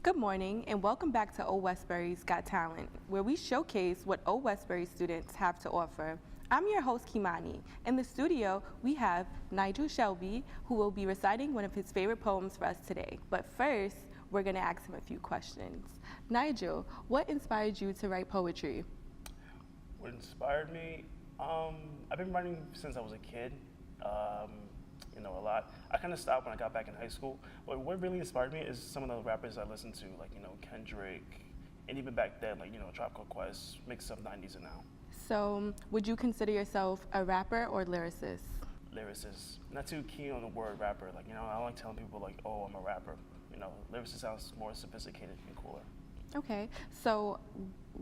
Good morning and welcome back to Old Westbury's Got Talent, where we showcase what Old Westbury students have to offer. I'm your host, Kimani. In the studio, we have Nigel Shelby, who will be reciting one of his favorite poems for us today. But first, we're going to ask him a few questions. Nigel, what inspired you to write poetry? What inspired me? I've been writing since I was a kid. A lot. I kind of stopped when I got back in high school. But what really inspired me is some of the rappers I listened to, like, Kendrick, and even back then, like, Tribe Called Quest, mix of 90s and now. So, would you consider yourself a rapper or lyricist? Lyricist. Not too keen on the word rapper. Like, I don't like telling people, like, oh, I'm a rapper. Lyricist sounds more sophisticated and cooler. Okay. So,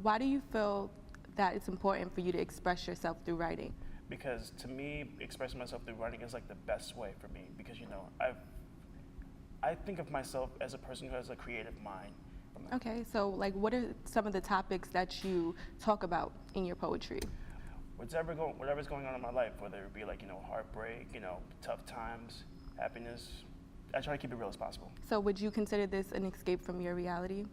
why do you feel that it's important for you to express yourself through writing? Because to me, expressing myself through writing is like the best way for me. Because I think of myself as a person who has a creative mind. Okay, so like, what are some of the topics that you talk about in your poetry? Whatever's going on in my life, whether it be like heartbreak, tough times, happiness. I try to keep it real as possible. So would you consider this an escape from your reality?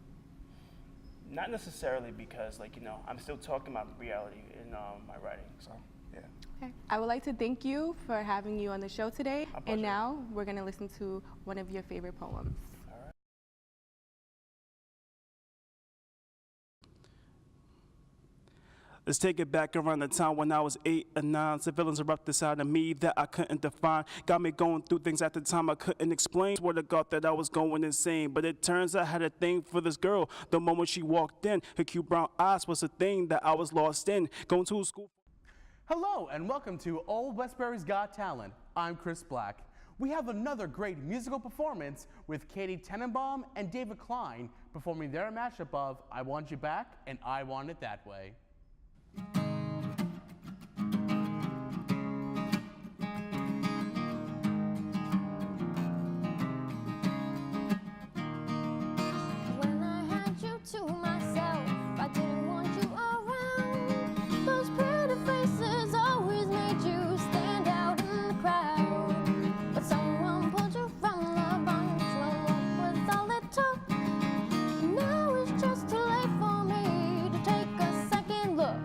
Not necessarily, because I'm still talking about reality in my writing. So. Yeah. Okay. I would like to thank you for having you on the show today. My pleasure. And now we're going to listen to one of your favorite poems. All right. Let's take it back around the time when I was 8 or 9. Civilians erupted inside of me that I couldn't define. Got me going through things at the time I couldn't explain. Swear to God that I was going insane. But it turns out I had a thing for this girl. The moment she walked in, her cute brown eyes was a thing that I was lost in. Going to school. Hello and welcome to Old Westbury's Got Talent. I'm Chris Black. We have another great musical performance with Katie Tenenbaum and David Klein performing their mashup of I Want You Back and I Want It That Way. When I had you to myself, I didn't want you around. Those pretty faces always made you stand out in the crowd. But someone pulled you from the bunch. Well, what was all it took? Now it's just too late for me to take a second look.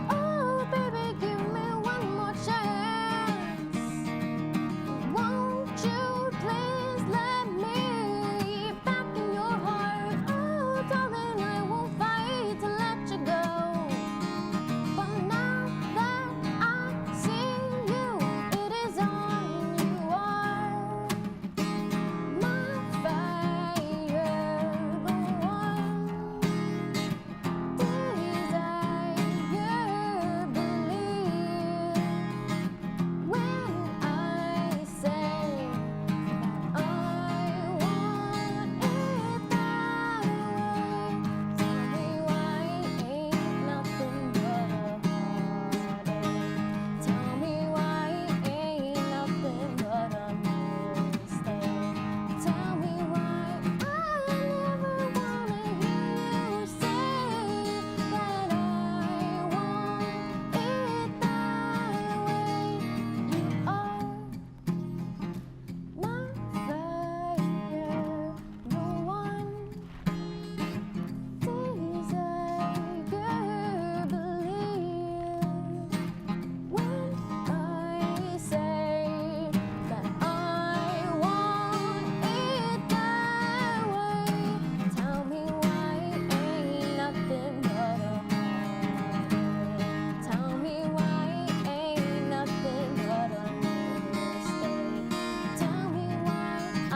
Oh, baby, give me one more chance. Won't you please let me back in your heart? Oh, darling, I won't fight to let you go. But now that I see you, it is on. You are my fire, the one desire, believe when I say I want it that way. Tell me why ain't nothing but a heartache. Tell me why ain't nothing but a mistake. Tell me why I never wanna hear you say that I want it that way. You are my fire, the one desire, believe when I say that I want it that way. Tell me why ain't nothing but a heartache. Tell me why ain't nothing but a mistake. Tell me why I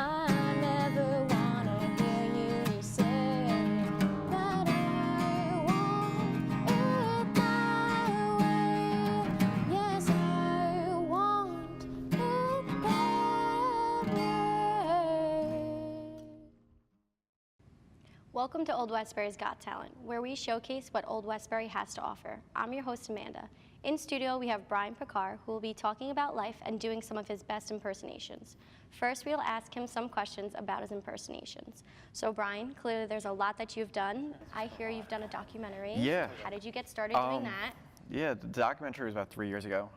never wanna hear you say that I want it that way. Yes, I want it that way. Welcome to Old Westbury's Got Talent, where we showcase what Old Westbury has to offer. I'm your host, Amanda. In studio, we have Brian Picard, who will be talking about life and doing some of his best impersonations. First, we'll ask him some questions about his impersonations. So Brian, clearly there's a lot that you've done. I hear you've done a documentary. Yeah. How did you get started doing that? Yeah, the documentary was about 3 years ago.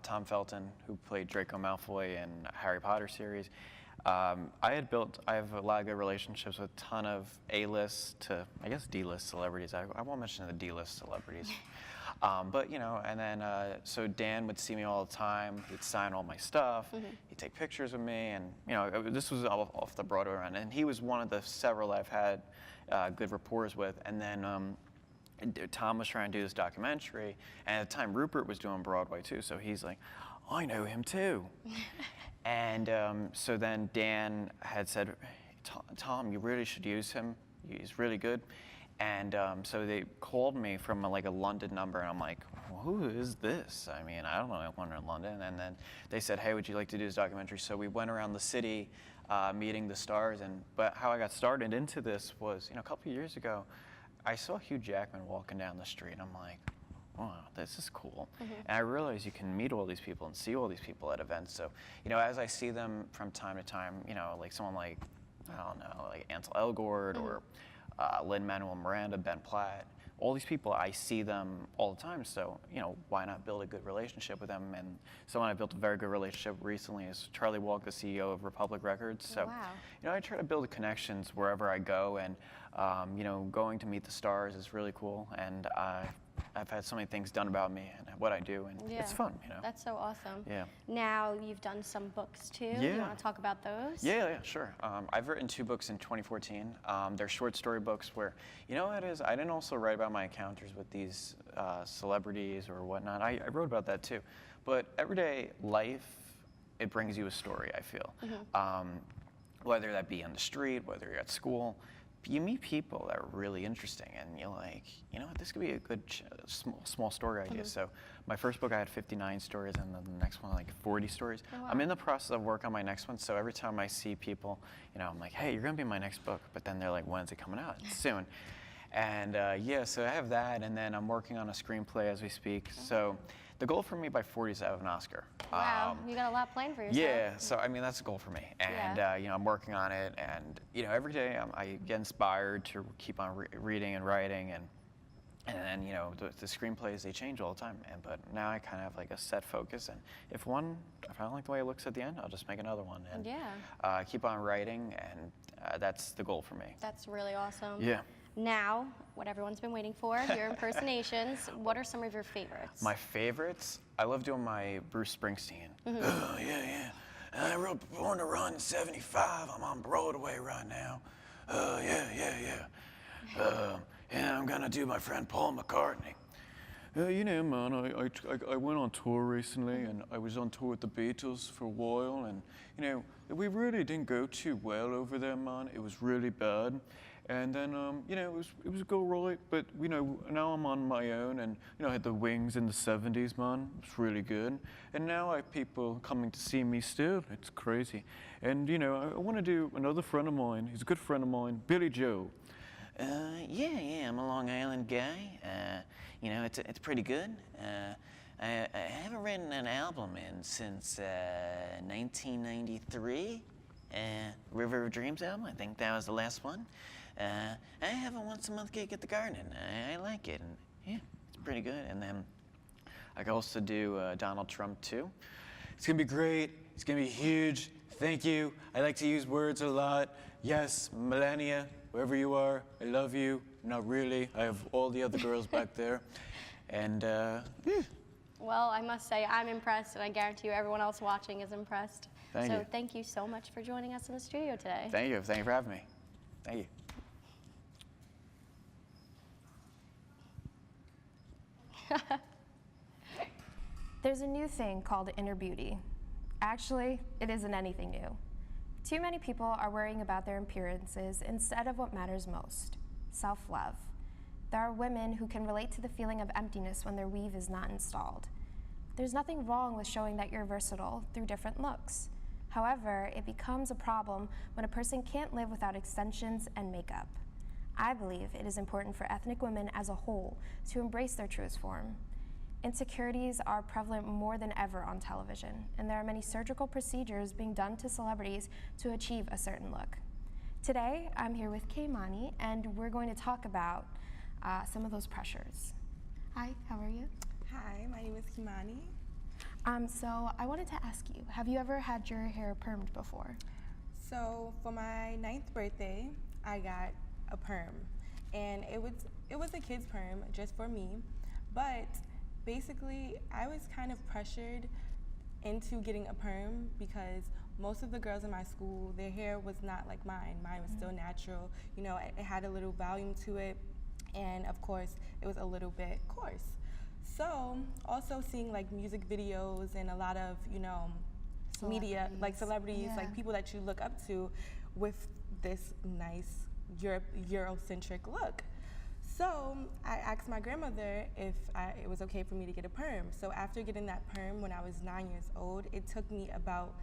Tom Felton, who played Draco Malfoy in Harry Potter series, I have a lot of good relationships with a ton of A-list to, I guess, D-list celebrities. I won't mention the D-list celebrities. But, you know, and then, so Dan would see me all the time. He'd sign all my stuff. He'd take pictures with me. And, you know, this was off the Broadway run. And he was one of the several I've had good rapport with. And then Tom was trying to do this documentary. And at the time, Rupert was doing Broadway, too. So he's like, I know him, too. And so then Dan had said, Tom, you really should use him. He's really good. And so they called me from like a London number, and I'm like, well, who is this? I mean, I don't know anyone in London. And then they said, hey, would you like to do this documentary? So we went around the city meeting the stars. But how I got started into this was, you know, a couple of years ago, I saw Hugh Jackman walking down the street, and I'm like, wow, this is cool. And I realized you can meet all these people and see all these people at events. So, you know, as I see them from time to time, you know, like someone like, I don't know, like Ansel Elgort or Lin-Manuel Miranda, Ben Platt, all these people, I see them all the time. So, you know, why not build a good relationship with them? And someone I built a very good relationship recently is Charlie Walk, the CEO of Republic Records. So, you know, I try to build connections wherever I go. And, you know, going to meet the stars is really cool. And I've had so many things done about me and what I do, and it's fun, you know. That's so awesome. Yeah. Now you've done some books too. Yeah. Do you want to talk about those? Yeah, sure. I've written 2 books in 2014. They're short story books where, you know what it is, I didn't also write about my encounters with these celebrities or whatnot. I wrote about that too. But everyday life, it brings you a story, I feel. Whether that be on the street, whether you're at school, you meet people that are really interesting, and you're like, you know what, this could be a good small story idea. So my first book, I had 59 stories, and then the next one, like 40 stories. Oh, wow. I'm in the process of work on my next one, so every time I see people, you know, I'm like, hey, you're gonna be in my next book, but then they're like, when's it coming out? It's soon. And yeah, so I have that, and then I'm working on a screenplay as we speak. So the goal for me by 40 is to have an Oscar. Wow, you got a lot planned for yourself. Yeah, so I mean, that's a goal for me. And you know, I'm working on it, and you know, every day I get inspired to keep on reading and writing, and then you know, the screenplays, they change all the time. But now I kind of have like a set focus, and if I don't like the way it looks at the end, I'll just make another one, and keep on writing, and that's the goal for me. That's really awesome. Yeah. Now, what everyone's been waiting for, your impersonations. What are some of your favorites? My favorites? I love doing my Bruce Springsteen. Oh, yeah. I wrote Born to Run in 75. I'm on Broadway right now. Yeah. And I'm gonna do my friend Paul McCartney. You know, man, I went on tour recently, and I was on tour with the Beatles for a while, and, you know, we really didn't go too well over there, man. It was really bad. And then, you know, it was go right, but, you know, now I'm on my own, and, you know, I had the Wings in the 70s, man. It's really good. And now I have people coming to see me still. It's crazy. And, you know, I want to do another friend of mine. He's a good friend of mine, Billy Joe. Yeah, I'm a Long Island guy. You know, it's pretty good. I haven't written an album since 1993. River of Dreams album, I think that was the last one. I have a once-a-month gig at the Garden. I like it, and yeah, it's pretty good. And then I can also do Donald Trump too. It's gonna be great. It's gonna be huge. Thank you. I like to use words a lot. Yes, Melania, wherever you are, I love you. Not really. I have all the other girls back there, and yeah. Well, I must say I'm impressed, and I guarantee you everyone else watching is impressed. Thank you. Thank you so much for joining us in the studio today. Thank you. Thank you for having me. Thank you. There's a new thing called inner beauty. Actually, it isn't anything new. Too many people are worrying about their appearances instead of what matters most, self-love. There are women who can relate to the feeling of emptiness when their weave is not installed. There's nothing wrong with showing that you're versatile through different looks. However, it becomes a problem when a person can't live without extensions and makeup. I believe it is important for ethnic women as a whole to embrace their truest form. Insecurities are prevalent more than ever on television, and there are many surgical procedures being done to celebrities to achieve a certain look. Today, I'm here with Kimani, and we're going to talk about some of those pressures. Hi, how are you? Hi, my name is Kimani. So I wanted to ask you, have you ever had your hair permed before? So for my 9th birthday, I got a perm, and it was a kid's perm just for me, but basically I was kind of pressured into getting a perm because most of the girls in my school, their hair was not like mine. Mine was still natural. You know, it had a little volume to it, and of course, it was a little bit coarse. So, also seeing like music videos and a lot of, you know, media, like celebrities, like people that you look up to with this nice Eurocentric look. So I asked my grandmother if it was okay for me to get a perm. So after getting that perm when I was 9 years old, it took me about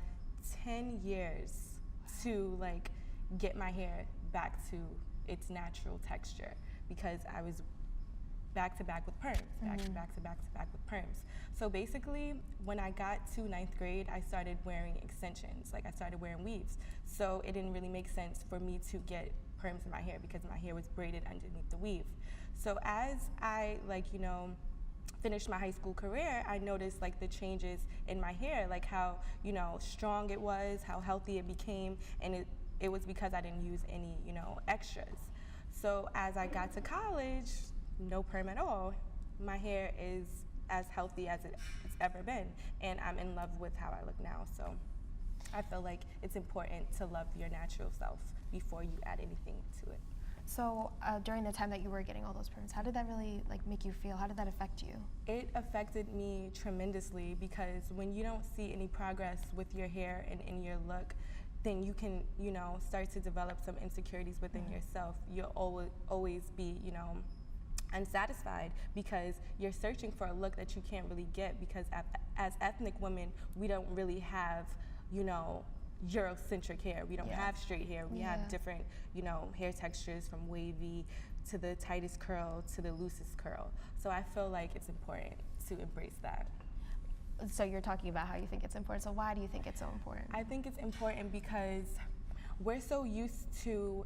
10 years to like get my hair back to its natural texture because I was back to back with perms, back to back to back to back with perms. So basically, when I got to 9th grade, I started wearing extensions, like I started wearing weaves. So it didn't really make sense for me to get perms in my hair because my hair was braided underneath the weave. So as I finished my high school career, I noticed like the changes in my hair, like how, strong it was, how healthy it became, and it was because I didn't use any, extras. So as I got to college, no perm at all. My hair is as healthy as it's ever been, and I'm in love with how I look now. So I feel like it's important to love your natural self before you add anything to it. So during the time that you were getting all those perms, how did that really make you feel? How did that affect you? It affected me tremendously because when you don't see any progress with your hair and in your look, then you can, start to develop some insecurities within yourself. You'll always be, unsatisfied because you're searching for a look that you can't really get because as ethnic women, we don't really have, Eurocentric hair. We don't have straight hair. We have different, hair textures from wavy to the tightest curl to the loosest curl. So I feel like it's important to embrace that. So you're talking about how you think it's important. So why do you think it's so important? I think it's important because we're so used to,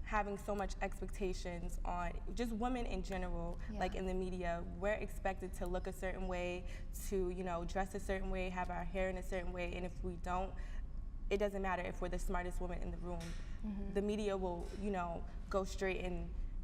having so much expectations on just women in general, like in the media. We're expected to look a certain way, to, dress a certain way, have our hair in a certain way, and if we don't, it doesn't matter if we're the smartest woman in the room. The media will, go straight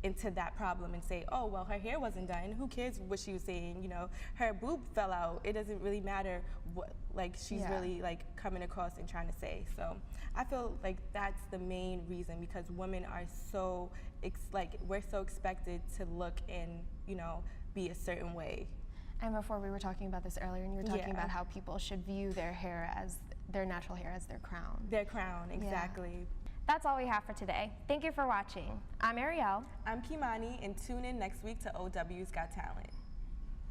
into that problem and say, oh, well, her hair wasn't done. Who cares what she was saying? Her boob fell out. It doesn't really matter what, she's really, coming across and trying to say. So I feel like that's the main reason because women are so, we're so expected to look and, be a certain way. And before we were talking about this earlier, and you were talking about how people should view their hair as their natural hair as their crown. Their crown, exactly. That's all we have for today. Thank you for watching. I'm Ariel. I'm Kimani, and tune in next week to OW's Got Talent.